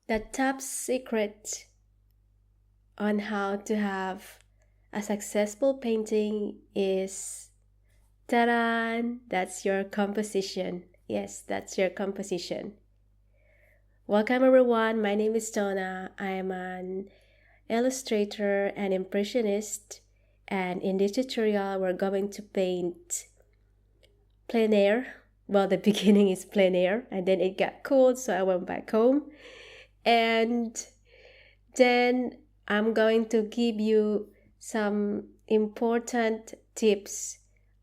The top secret on how to have a successful painting is, ta-da! That's your composition. Yes, that's your composition. Welcome everyone, my name is Donna. I am an illustrator and impressionist, and in this tutorial we're going to paint plein air. Well, the beginning is plein air and then it got cold, so I went back home, and then I'm going to give you some important tips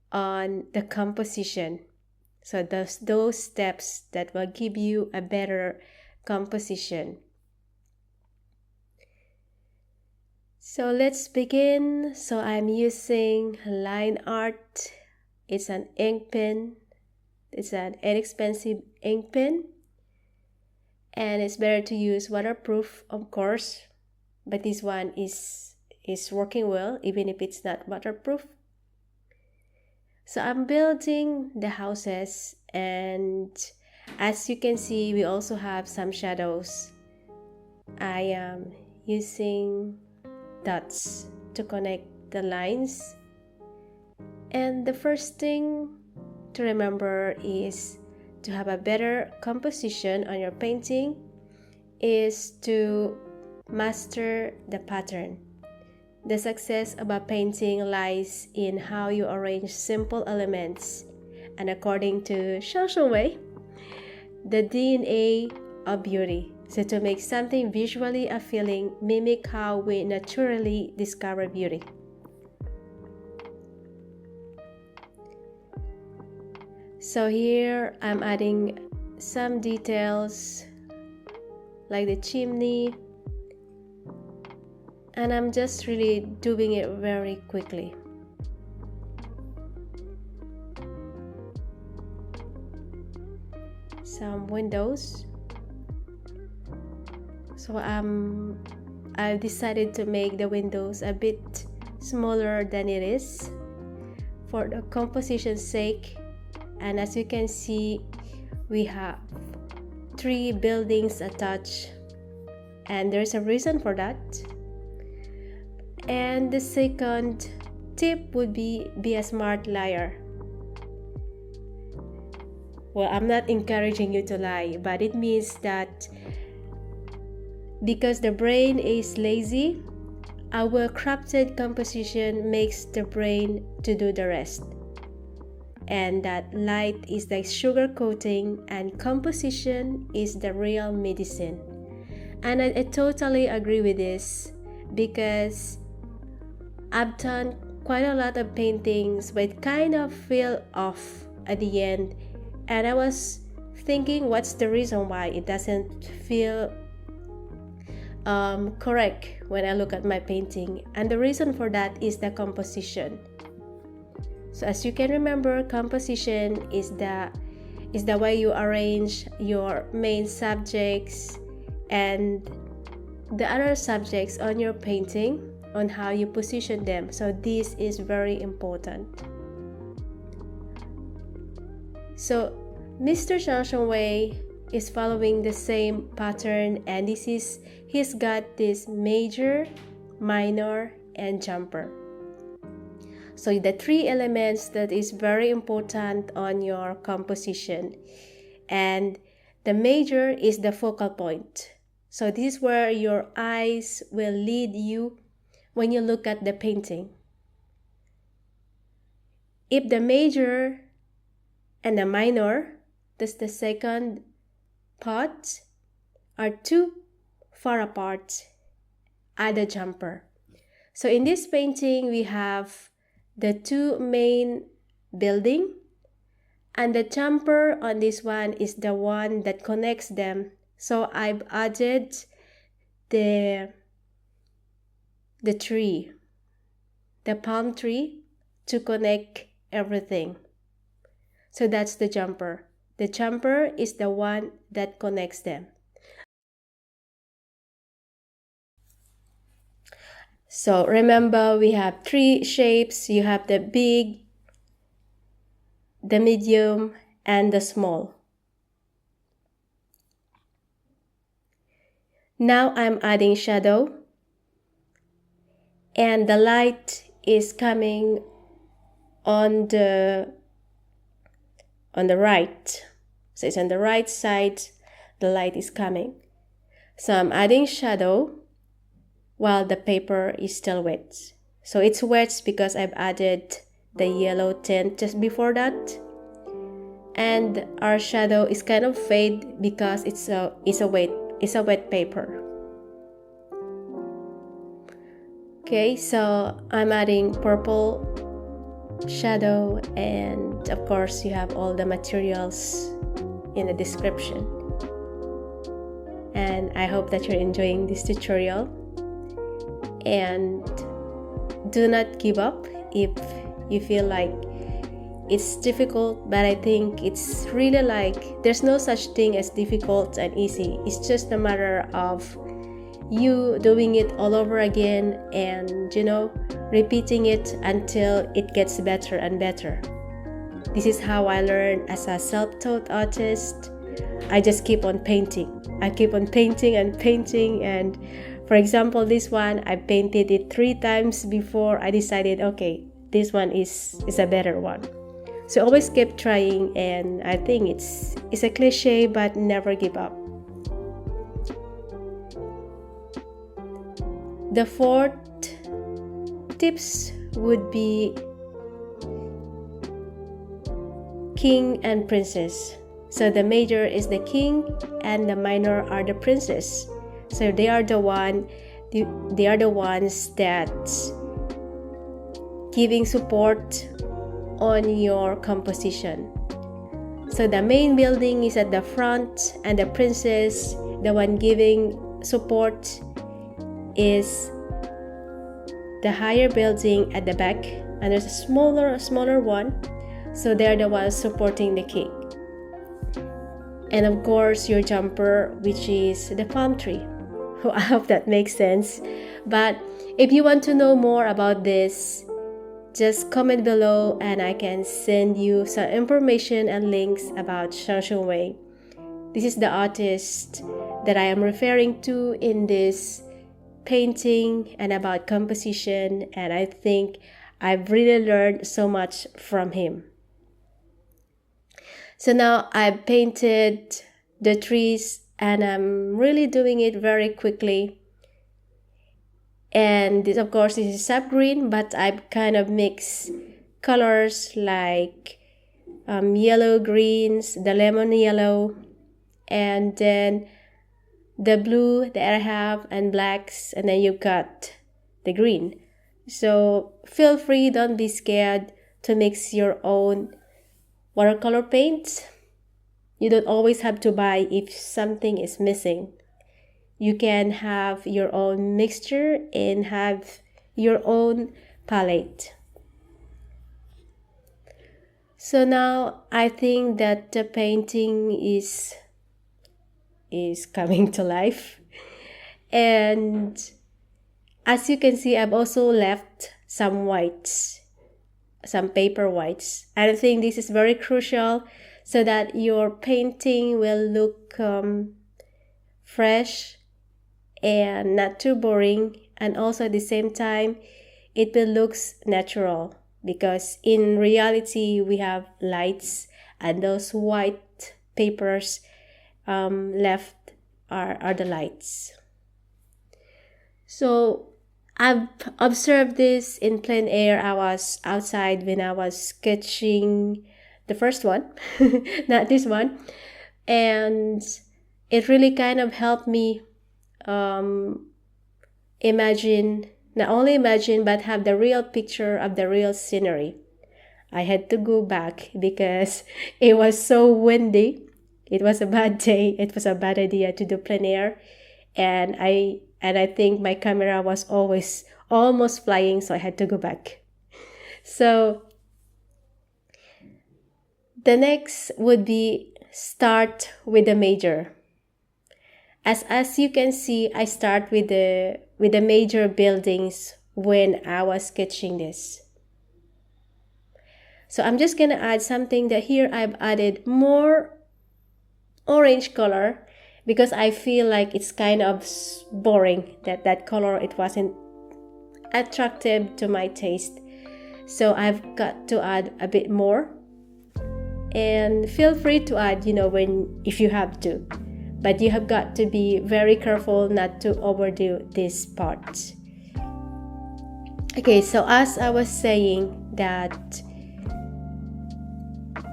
on the composition. So those steps that will give you a better composition. So let's begin. So I'm using line art. It's an ink pen. It's an inexpensive ink pen. And it's better to use waterproof, of course. But this one is working well, even if it's not waterproof. So I'm building the houses, and as you can see, we also have some shadows. I am using dots to connect the lines. And the first thing to remember is to have a better composition on your painting is to master the pattern. The success of a painting lies in how you arrange simple elements, and according to Xiang Wei, the DNA of beauty. So to make something visually appealing, mimic how we naturally discover beauty. So here I'm adding some details like the chimney, and I'm just really doing it very quickly. Some windows. So I've decided to make the windows a bit smaller than it is for the composition's sake. And as you can see, we have 3 buildings attached, and there's a reason for that. And the second tip would be a smart liar. Well, I'm not encouraging you to lie, but it means that because the brain is lazy, our crafted composition makes the brain to do the rest. And that light is the sugar coating and composition is the real medicine. And I totally agree with this, because I've done quite a lot of paintings but it kind of feel off at the end, and I was thinking what's the reason why it doesn't feel correct when I look at my painting. And the reason for that is the composition. So as you can remember, composition is the way you arrange your main subjects and the other subjects on your painting, on how you position them. So this is very important. So Mr. Xiang Wei is following the same pattern, and he's got this major, minor, and jumper. So the 3 elements that is very important on your composition. And the major is the focal point. So this is where your eyes will lead you when you look at the painting. If the major and the minor, that's the second part, are too far apart, add a jumper. So in this painting, we have the 2 main building, and the jumper on this one is the one that connects them. So I've added the tree, the palm tree, to connect everything. So that's the jumper. The jumper is the one that connects them. So remember, we have 3 shapes. You have the big, the medium, and the small. Now I'm adding shadow, and the light is coming on the right. So it's on the right side, the light is coming. So I'm adding shadow while the paper is still wet. So it's wet because I've added the yellow tint just before that. And our shadow is kind of fade because it's a wet paper. Okay, so I'm adding purple shadow, and of course you have all the materials in the description. And I hope that you're enjoying this tutorial, and do not give up if you feel like it's difficult, but I think it's really like there's no such thing as difficult and easy. It's just a matter of you doing it all over again and repeating it until it gets better and better. This is how I learned as a self-taught artist. I just keep on painting. I keep on painting and painting, and for example, this one I painted it 3 times before I decided, okay, this one is a better one. So always keep trying, and I think it's a cliche, but never give up. The 4th tips would be king and princess. So the major is the king and the minor are the princess. So they are the ones that giving support on your composition. So the main building is at the front, and the princess, the one giving support, is the higher building at the back, and there's a smaller one. So they're the ones supporting the king. And of course your jumper, which is the palm tree. I hope that makes sense. But if you want to know more about this, just comment below and I can send you some information and links about Shang Wei. This is the artist that I am referring to in this painting and about composition, and I think I've really learned so much from him. So now I've painted the trees, and I'm really doing it very quickly. And this, of course, this is sap green, but I've kind of mixed colors like yellow greens, the lemon yellow, and then the blue that I have, and blacks, and then you've got the green. So feel free, don't be scared to mix your own watercolor paints. You don't always have to buy if something is missing. You can have your own mixture and have your own palette. So now I think that the painting is coming to life. And as you can see, I've also left some whites, some paper whites. I think this is very crucial so that your painting will look fresh and not too boring, and also at the same time it will look natural, because in reality we have lights, and those white papers left are the lights. So I've observed this in plein air. I was outside when I was sketching the first one, not this one, and it really kind of helped me imagine, not only imagine, but have the real picture of the real scenery. I had to go back because it was so windy. It was a bad day. It was a bad idea to do plein air, and I think my camera was almost flying, so I had to go back. So the next would be start with the major. As you can see, I start with the major buildings when I was sketching this. So I'm just gonna add something that here I've added more orange color, because I feel like it's kind of boring, that color, it wasn't attractive to my taste. So I've got to add a bit more, and feel free to add, if you have to, but you have got to be very careful not to overdo this part. Okay, so as I was saying, that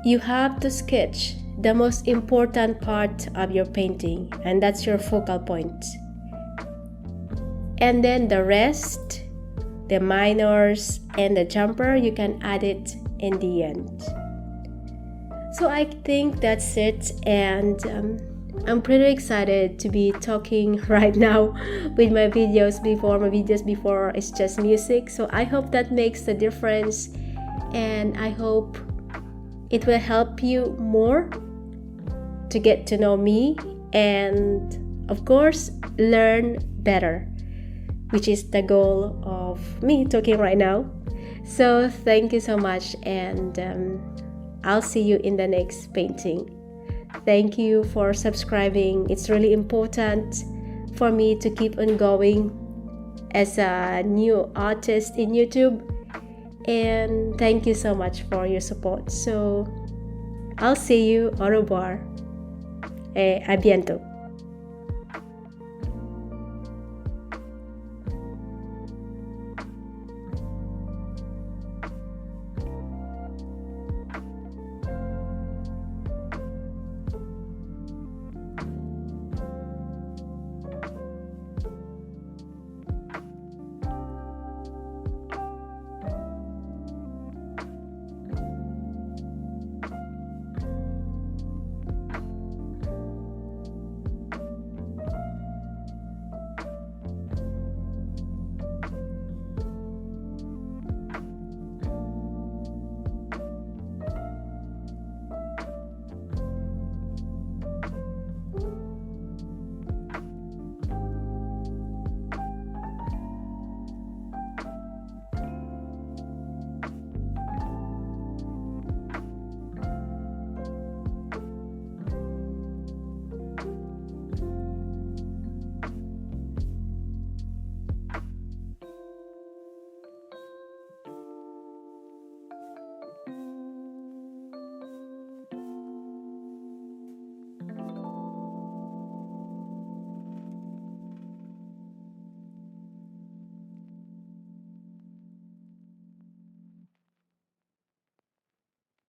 you have to sketch the most important part of your painting, and that's your focal point. And then the rest, the minors and the jumper, you can add it in the end. So I think that's it, and I'm pretty excited to be talking right now with my videos before it's just music. So I hope that makes a difference, and I hope it will help you more to get to know me, and of course learn better, which is the goal of me talking right now. So thank you so much, and I'll see you in the next painting. Thank you for subscribing. It's really important for me to keep on going as a new artist in YouTube, and thank you so much for your support. So I'll see you. Au revoir. A bientôt.